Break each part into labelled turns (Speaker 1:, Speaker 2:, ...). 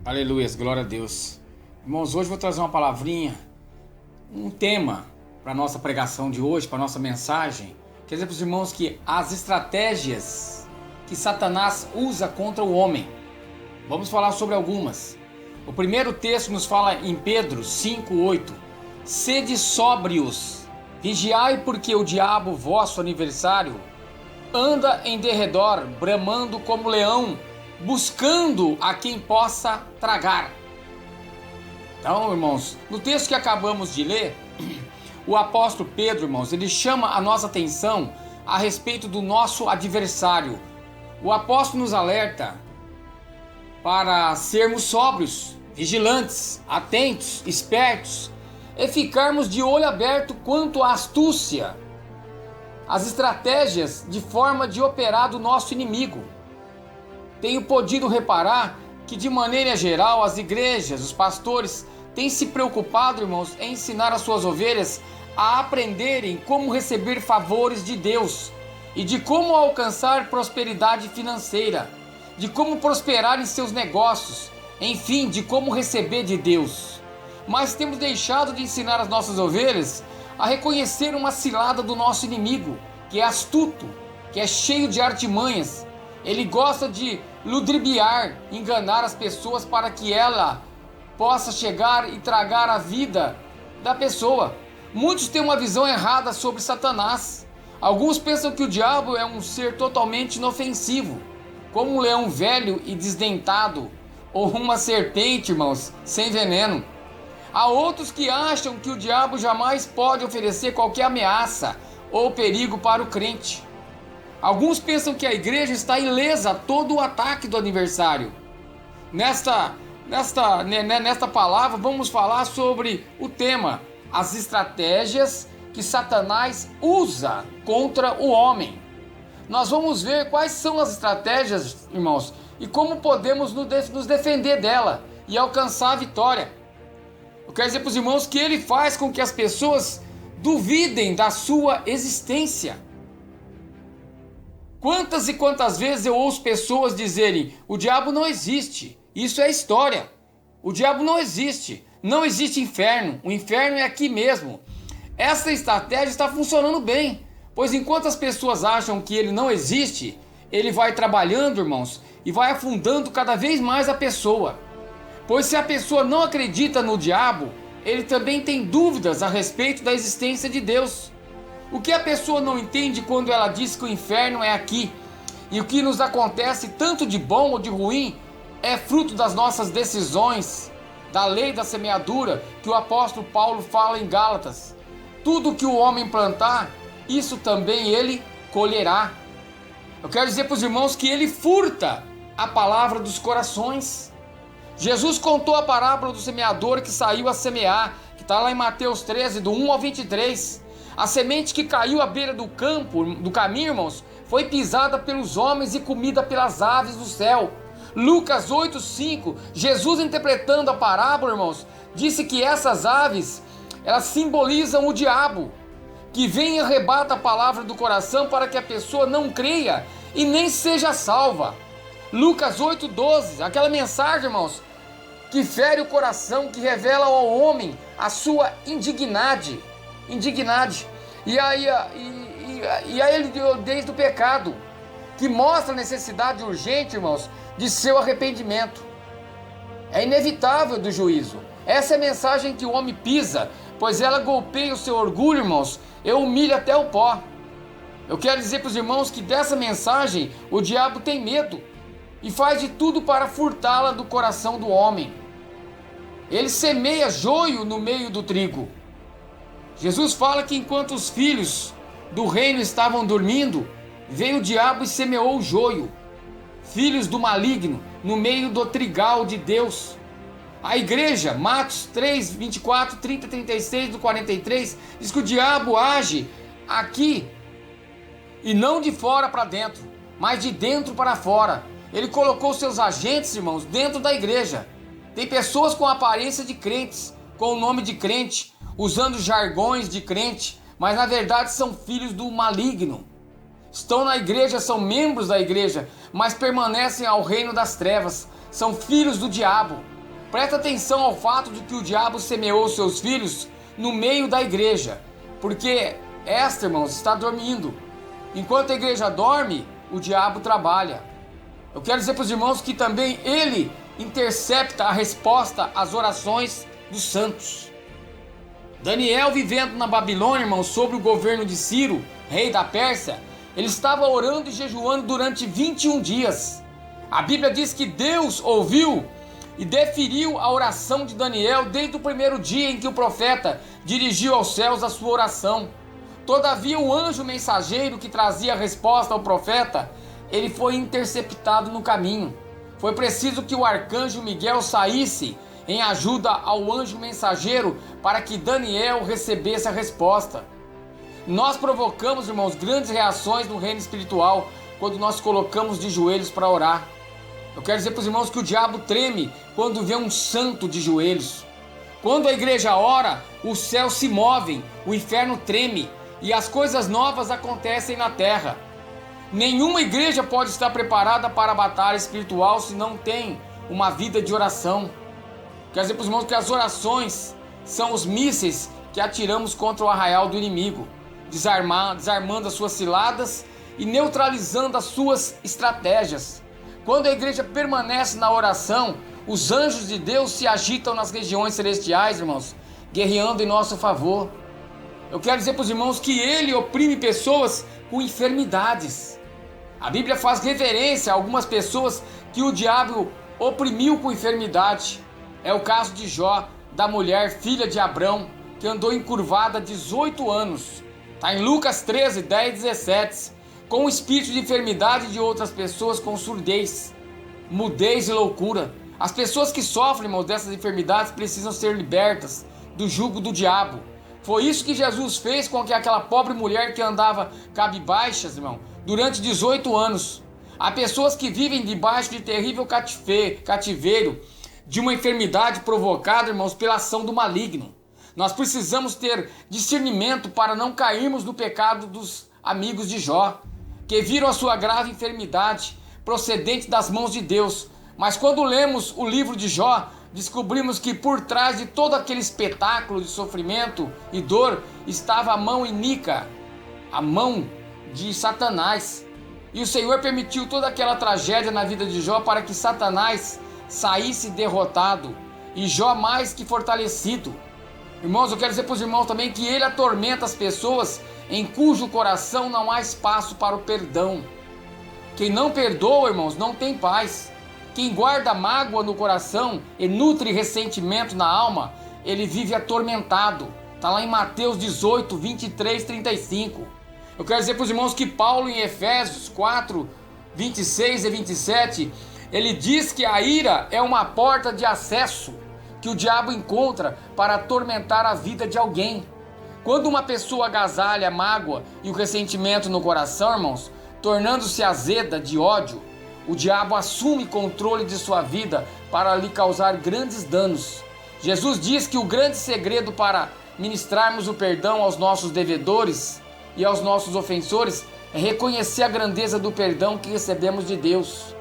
Speaker 1: Aleluia, glória a Deus. Irmãos, hoje eu vou trazer uma palavrinha, um tema para a nossa pregação de hoje, para a nossa mensagem. Quer dizer para os irmãos que as estratégias que Satanás usa contra o homem. Vamos falar sobre algumas. O primeiro texto nos fala em Pedro 5:8. Sede sóbrios, vigiai, porque o diabo, vosso adversário, anda em derredor, bramando como leão, buscando a quem possa tragar. Então, irmãos, no texto que acabamos de ler, o apóstolo Pedro, irmãos, ele chama a nossa atenção a respeito do nosso adversário. O apóstolo nos alerta para sermos sóbrios, vigilantes, atentos, espertos e ficarmos de olho aberto quanto à astúcia, as estratégias de forma de operar do nosso inimigo. Tenho podido reparar que, de maneira geral, as igrejas, os pastores, têm se preocupado, irmãos, em ensinar as suas ovelhas a aprenderem como receber favores de Deus e de como alcançar prosperidade financeira, de como prosperar em seus negócios, enfim, de como receber de Deus. Mas temos deixado de ensinar as nossas ovelhas a reconhecer uma cilada do nosso inimigo, que é astuto, que é cheio de artimanhas. Ele gosta de ludibriar, enganar as pessoas para que ela possa chegar e tragar a vida da pessoa. Muitos têm uma visão errada sobre Satanás. Alguns pensam que o diabo é um ser totalmente inofensivo, como um leão velho e desdentado, ou uma serpente, irmãos, sem veneno. Há outros que acham que o diabo jamais pode oferecer qualquer ameaça ou perigo para o crente. Alguns pensam que a igreja está ilesa a todo o ataque do adversário. Nesta palavra vamos falar sobre o tema, as estratégias que Satanás usa contra o homem. Nós vamos ver quais são as estratégias, irmãos, e como podemos nos defender dela e alcançar a vitória. Eu quero dizer para os irmãos que ele faz com que as pessoas duvidem da sua existência. Quantas e quantas vezes eu ouço pessoas dizerem: o diabo não existe, isso é história, o diabo não existe inferno, o inferno é aqui mesmo. Essa estratégia está funcionando bem, pois enquanto as pessoas acham que ele não existe, ele vai trabalhando, irmãos, e vai afundando cada vez mais a pessoa. Pois se a pessoa não acredita no diabo, ele também tem dúvidas a respeito da existência de Deus. O que a pessoa não entende quando ela diz que o inferno é aqui, e o que nos acontece tanto de bom ou de ruim, é fruto das nossas decisões, da lei da semeadura, que o apóstolo Paulo fala em Gálatas. Tudo que o homem plantar, isso também ele colherá. Eu quero dizer para os irmãos que ele furta a palavra dos corações. Jesus contou a parábola do semeador que saiu a semear, que está lá em Mateus 13, do 1 ao 23. A semente que caiu à beira do campo, do caminho, irmãos, foi pisada pelos homens e comida pelas aves do céu. Lucas 8:5, Jesus, interpretando a parábola, irmãos, disse que essas aves, elas simbolizam o diabo, que vem e arrebata a palavra do coração para que a pessoa não creia e nem seja salva. Lucas 8:12, aquela mensagem, irmãos, que fere o coração, que revela ao homem a sua indignidade. E aí ele deu desde o pecado, que mostra a necessidade urgente, irmãos, de seu arrependimento. É inevitável do juízo. Essa é a mensagem que o homem pisa, pois ela golpeia o seu orgulho, irmãos, e humilha até o pó. Eu quero dizer para os irmãos que dessa mensagem o diabo tem medo e faz de tudo para furtá-la do coração do homem. Ele semeia joio no meio do trigo. Jesus fala que enquanto os filhos do reino estavam dormindo, veio o diabo e semeou o joio, filhos do maligno, no meio do trigal de Deus. A igreja, Marcos 3, 24, 30, 36, do 43, diz que o diabo age aqui, e não de fora para dentro, mas de dentro para fora. Ele colocou seus agentes, irmãos, dentro da igreja. Tem pessoas com a aparência de crentes, com o nome de crente, usando jargões de crente, mas na verdade são filhos do maligno. Estão na igreja, são membros da igreja, mas permanecem ao reino das trevas. São filhos do diabo. Presta atenção ao fato de que o diabo semeou seus filhos no meio da igreja, porque esta, irmãos, está dormindo. Enquanto a igreja dorme, o diabo trabalha. Eu quero dizer para os irmãos que também ele intercepta a resposta às orações dos santos. Daniel, vivendo na Babilônia, irmãos, sob o governo de Ciro, rei da Pérsia, ele estava orando e jejuando durante 21 dias. A Bíblia diz que Deus ouviu e deferiu a oração de Daniel desde o primeiro dia em que o profeta dirigiu aos céus a sua oração. Todavia, o anjo mensageiro que trazia a resposta ao profeta, ele foi interceptado no caminho. Foi preciso que o arcanjo Miguel saísse em ajuda ao anjo mensageiro para que Daniel recebesse a resposta. Nós provocamos, irmãos, grandes reações no reino espiritual quando nós colocamos de joelhos para orar. Eu quero dizer para os irmãos que o diabo treme quando vê um santo de joelhos. Quando a igreja ora, os céus se movem, o inferno treme e as coisas novas acontecem na terra. Nenhuma igreja pode estar preparada para a batalha espiritual se não tem uma vida de oração. Quero dizer para os irmãos que as orações são os mísseis que atiramos contra o arraial do inimigo, desarmando as suas ciladas e neutralizando as suas estratégias. Quando a igreja permanece na oração, os anjos de Deus se agitam nas regiões celestiais, irmãos, guerreando em nosso favor. Eu quero dizer para os irmãos que ele oprime pessoas com enfermidades. A Bíblia faz referência a algumas pessoas que o diabo oprimiu com enfermidade. É o caso de Jó, da mulher filha de Abrão, que andou encurvada 18 anos. Está em Lucas 13, 10 e 17. Com o espírito de enfermidade de outras pessoas com surdez, mudez e loucura. As pessoas que sofrem, irmãos, dessas enfermidades precisam ser libertas do jugo do diabo. Foi isso que Jesus fez com que aquela pobre mulher que andava cabisbaixas, irmão, durante 18 anos. Há pessoas que vivem debaixo de terrível cativeiro, de uma enfermidade provocada, irmãos, pela ação do maligno. Nós precisamos ter discernimento para não cairmos no pecado dos amigos de Jó, que viram a sua grave enfermidade procedente das mãos de Deus. Mas quando lemos o livro de Jó, descobrimos que por trás de todo aquele espetáculo de sofrimento e dor estava a mão iníqua, a mão de Satanás. E o Senhor permitiu toda aquela tragédia na vida de Jó para que Satanás saísse derrotado e Jó mais que fortalecido. Irmãos, eu quero dizer para os irmãos também que ele atormenta as pessoas em cujo coração não há espaço para o perdão. Quem não perdoa, irmãos, não tem paz. Quem guarda mágoa no coração e nutre ressentimento na alma, ele vive atormentado. Está lá em Mateus 18, 23, 35. Eu quero dizer para os irmãos que Paulo em Efésios 4, 26 e 27, ele diz que a ira é uma porta de acesso que o diabo encontra para atormentar a vida de alguém. Quando uma pessoa agasalha a mágoa e o ressentimento no coração, irmãos, tornando-se azeda de ódio, o diabo assume controle de sua vida para lhe causar grandes danos. Jesus diz que o grande segredo para ministrarmos o perdão aos nossos devedores e aos nossos ofensores é reconhecer a grandeza do perdão que recebemos de Deus.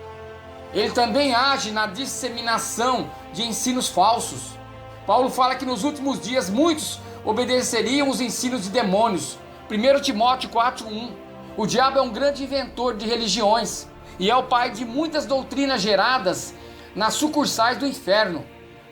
Speaker 1: Ele também age na disseminação de ensinos falsos. Paulo fala que nos últimos dias muitos obedeceriam os ensinos de demônios. 1 Timóteo 4:1. O diabo é um grande inventor de religiões e é o pai de muitas doutrinas geradas nas sucursais do inferno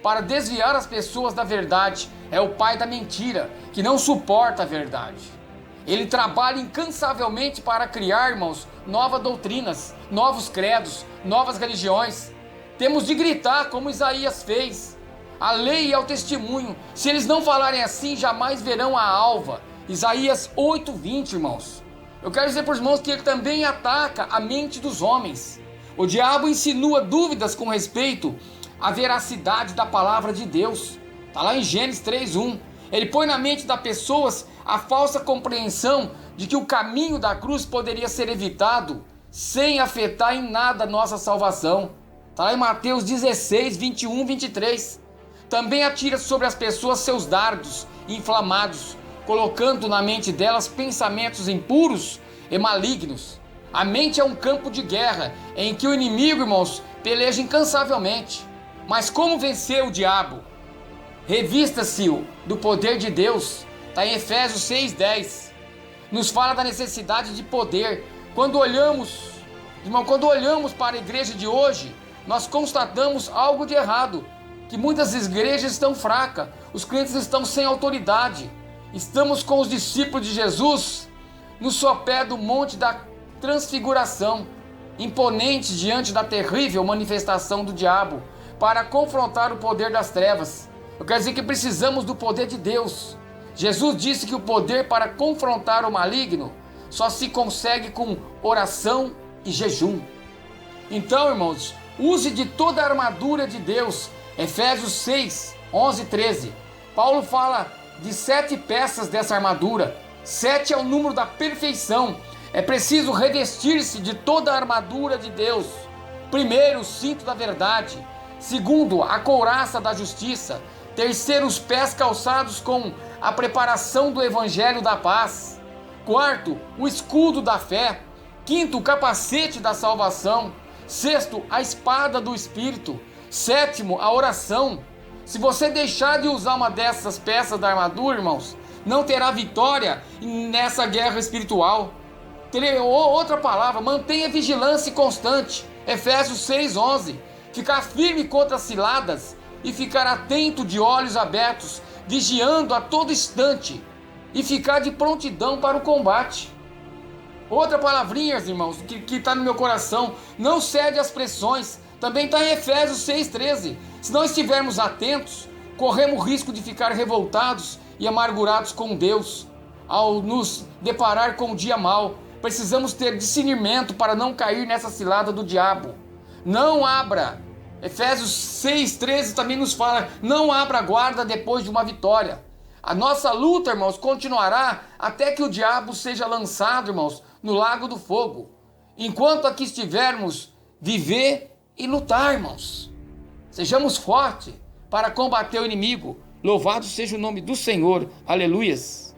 Speaker 1: para desviar as pessoas da verdade. É o pai da mentira, que não suporta a verdade. Ele trabalha incansavelmente para criar, irmãos, novas doutrinas, novos credos, novas religiões. Temos de gritar como Isaías fez. A lei é o testemunho. Se eles não falarem assim, jamais verão a alva. Isaías 8:20, irmãos. Eu quero dizer para os irmãos que ele também ataca a mente dos homens. O diabo insinua dúvidas com respeito à veracidade da palavra de Deus. Está lá em Gênesis 3:1. Ele põe na mente das pessoas a falsa compreensão de que o caminho da cruz poderia ser evitado sem afetar em nada a nossa salvação. Está lá em Mateus 16, 21, 23. Também atira sobre as pessoas seus dardos inflamados, colocando na mente delas pensamentos impuros e malignos. A mente é um campo de guerra em que o inimigo, irmãos, peleja incansavelmente. Mas como vencer o diabo? Revista-se do poder de Deus. Está em Efésios 6:10. Nos fala da necessidade de poder. Quando olhamos para a igreja de hoje, nós constatamos algo de errado. Que muitas igrejas estão fracas. Os crentes estão sem autoridade. Estamos com os discípulos de Jesus no sopé do monte da transfiguração, imponentes diante da terrível manifestação do diabo, para confrontar o poder das trevas. Eu quero dizer que precisamos do poder de Deus. Jesus disse que o poder para confrontar o maligno só se consegue com oração e jejum. Então, irmãos, use de toda a armadura de Deus. Efésios 6, 11 e 13. Paulo fala de 7 peças dessa armadura. 7 é o número da perfeição. É preciso revestir-se de toda a armadura de Deus. Primeiro, o cinto da verdade. Segundo, a couraça da justiça. Terceiro, os pés calçados com a preparação do evangelho da paz. Quarto, o escudo da fé. Quinto, o capacete da salvação. Sexto, a espada do Espírito. Sétimo, a oração. Se você deixar de usar uma dessas peças da armadura, irmãos, não terá vitória nessa guerra espiritual. Outra palavra, mantenha vigilância constante. Efésios 6:11. Ficar firme contra as ciladas e ficar atento de olhos abertos, vigiando a todo instante e ficar de prontidão para o combate. Outra palavrinha, irmãos, que está no meu coração, não cede às pressões. Também está em Efésios 6:13. Se não estivermos atentos, corremos o risco de ficar revoltados e amargurados com Deus ao nos deparar com o dia mau. Precisamos ter discernimento para não cair nessa cilada do diabo. Não abra. Efésios 6:13 também nos fala, não abra a guarda depois de uma vitória. A nossa luta, irmãos, continuará até que o diabo seja lançado, irmãos, no lago do fogo. Enquanto aqui estivermos, viver e lutar, irmãos. Sejamos fortes para combater o inimigo. Louvado seja o nome do Senhor. Aleluias.